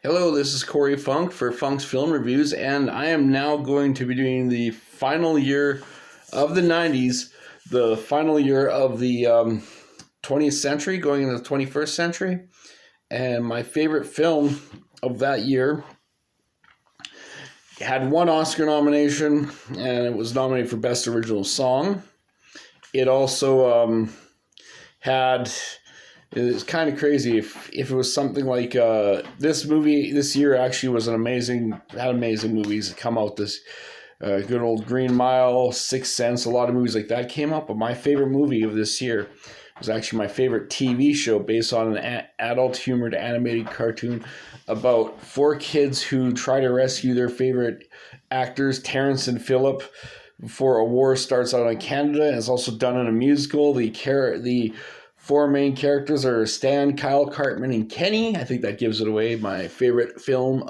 Hello, this is Corey Funk for Funk's Film Reviews, and I am now going to be doing the final year of the 90s, the final year of the 20th century, going into the 21st century. And my favorite film of that year had one Oscar nomination, and it was nominated for Best Original Song. It also had... It's kind of crazy if it was something like this movie this year actually was had amazing movies that come out this good old Green Mile, Sixth Sense, a lot of movies like that came out. But my favorite movie of this year was actually my favorite TV show based on an adult humored animated cartoon about four kids who try to rescue their favorite actors, Terrence and Phillip, before a war starts out in Canada. And it's also done in a musical. The four main characters are Stan, Kyle, Cartman, and Kenny. I think that gives it away. My favorite film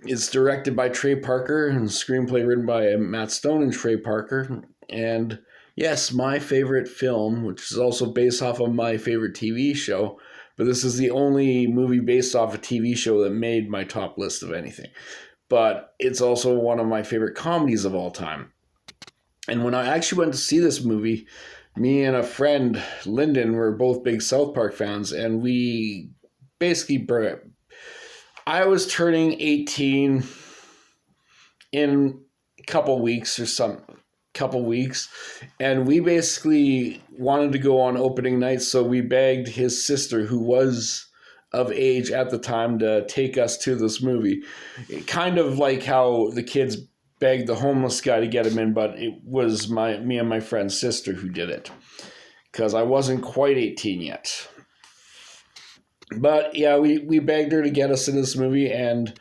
is directed by Trey Parker and screenplay written by Matt Stone and Trey Parker. And yes, my favorite film, which is also based off of my favorite TV show, but this is the only movie based off a TV show that made my top list of anything. But it's also one of my favorite comedies of all time. And when I actually went to see this movie, me and a friend, Lyndon, were both big South Park fans, and we basically... I was turning 18 in a couple weeks, and we basically wanted to go on opening night, so we begged his sister, who was of age at the time, to take us to this movie. Kind of like how the kids begged the homeless guy to get him in, but it was me and my friend's sister who did it, because I wasn't quite 18 yet. But yeah, we begged her to get us in this movie, and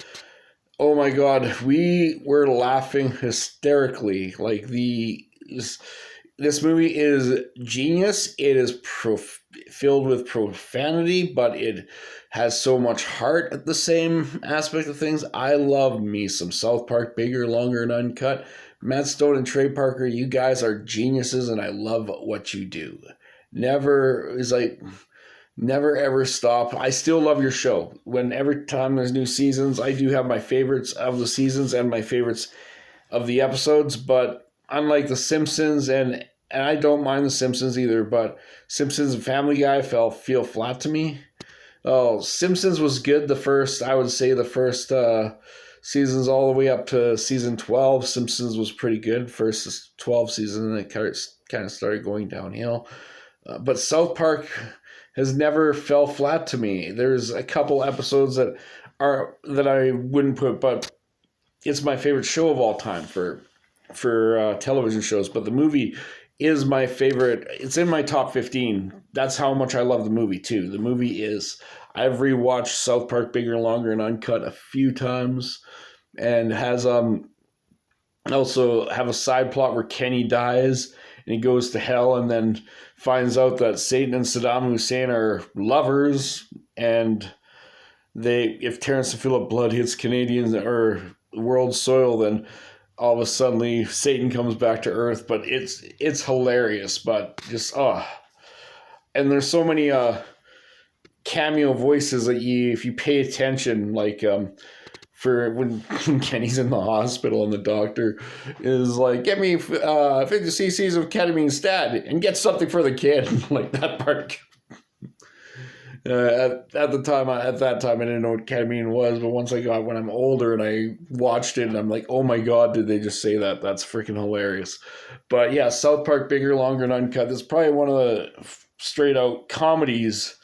oh my god, we were laughing hysterically. Like this movie is genius. It is filled with profanity, but it has so much heart at the same aspect of things. I love me some South Park, bigger, longer, and uncut. Matt Stone and Trey Parker, you guys are geniuses, and I love what you do. Never ever stop. I still love your show. Every time there's new seasons, I do have my favorites of the seasons and my favorites of the episodes, but unlike The Simpsons, and I don't mind The Simpsons either, but Simpsons and Family Guy feel flat to me. Oh, Simpsons was good I would say the first seasons all the way up to season 12. Simpsons was pretty good, first 12 seasons, and it kind of started going downhill. But South Park has never fell flat to me. There's a couple episodes that I wouldn't put, but it's my favorite show of all time for television shows. But the movie is my favorite. It's in my top 15. That's how much I love the movie too. The movie is. I've rewatched South Park Bigger, Longer, and Uncut a few times, and has also have a side plot where Kenny dies and he goes to hell, and then finds out that Satan and Saddam Hussein are lovers, and if Terrence and Phillip blood hits Canadians or world soil, then all of a sudden Satan comes back to Earth. But it's hilarious, but just and there's so many cameo voices that if you pay attention, like for when Kenny's in the hospital and the doctor is like, get me 50 cc's of ketamine stat and get something for the kid. Like that part. At that time, I didn't know what ketamine was, but when I'm older and I watched it, and I'm like, oh my god, did they just say that? That's freaking hilarious. But yeah, South Park Bigger, Longer, and Uncut. This is probably one of the straight out comedies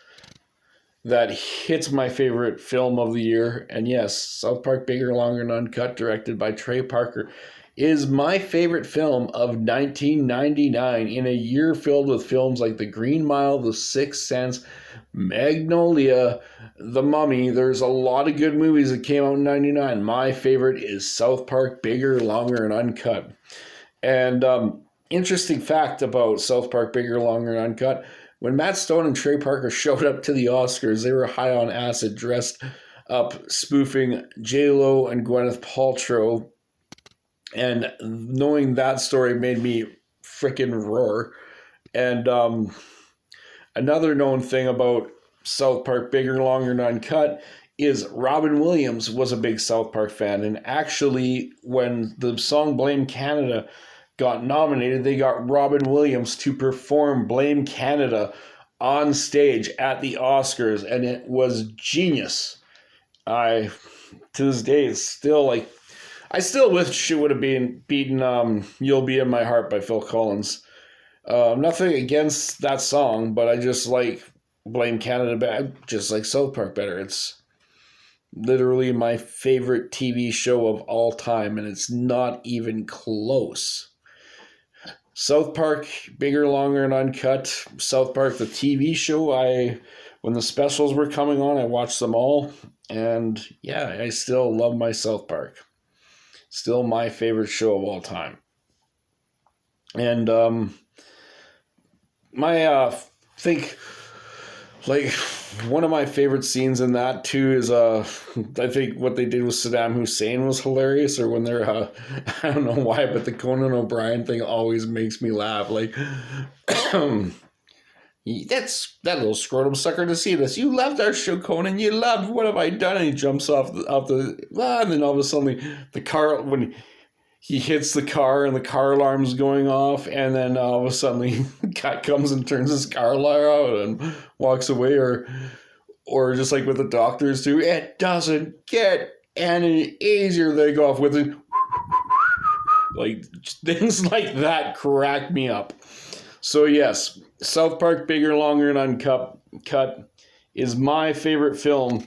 that hits my favorite film of the year. And yes, South Park Bigger, Longer, and Uncut, directed by Trey Parker, is my favorite film of 1999 in a year filled with films like The Green Mile, The Sixth Sense, Magnolia, The Mummy. There's a lot of good movies that came out in 99. My favorite is South Park Bigger, Longer, and Uncut. And interesting fact about South Park Bigger, Longer, and Uncut: when Matt Stone and Trey Parker showed up to the Oscars, they were high on acid, dressed up, spoofing J-Lo and Gwyneth Paltrow. And knowing that story made me freaking roar. And another known thing about South Park Bigger, Longer, and Uncut is Robin Williams was a big South Park fan. And actually, when the song Blame Canada got nominated, they got Robin Williams to perform Blame Canada on stage at the Oscars, and it was genius. I, to this day, it's still like, I still wish it would have been beaten You'll Be in My Heart by Phil Collins. Nothing against that song, but I just like Blame Canada better, just like South Park better. It's literally my favorite TV show of all time, and it's not even close. South Park, bigger, longer, and uncut. South Park, the TV show, when the specials were coming on, I watched them all. And yeah, I still love my South Park. Still my favorite show of all time. And think like one of my favorite scenes in that too is I think what they did with Saddam Hussein was hilarious, or when they're I don't know why, but the Conan O'Brien thing always makes me laugh. Like that's that little scrotum sucker to see this. You loved our show, Conan. You loved What Have I Done? And he jumps off the and then all of a sudden the car, when he hits the car and the car alarm's going off, and then all of a sudden the guy comes and turns his car alarm out and walks away, or just like with the doctors too, it doesn't get any easier. They go off with it. Like things like that crack me up. So yes, South Park, bigger, longer, and uncut is my favorite film.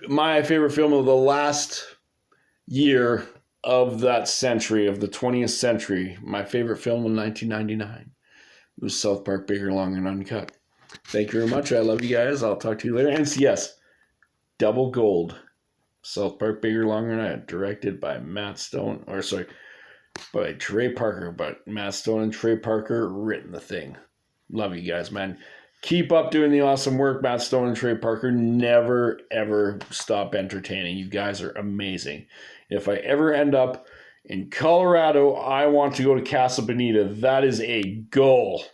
My favorite film of the last year of that century, of the 20th century. My favorite film in 1999 was South Park, bigger, longer, and uncut. Thank you very much. I love you guys. I'll talk to you later. And yes, Double Gold. South Park, bigger, longer, and uncut. Directed by by Trey Parker. But Matt Stone and Trey Parker written the thing. Love you guys, man. Keep up doing the awesome work, Matt Stone and Trey Parker. Never, ever stop entertaining. You guys are amazing. If I ever end up in Colorado, I want to go to Casa Bonita. That is a goal.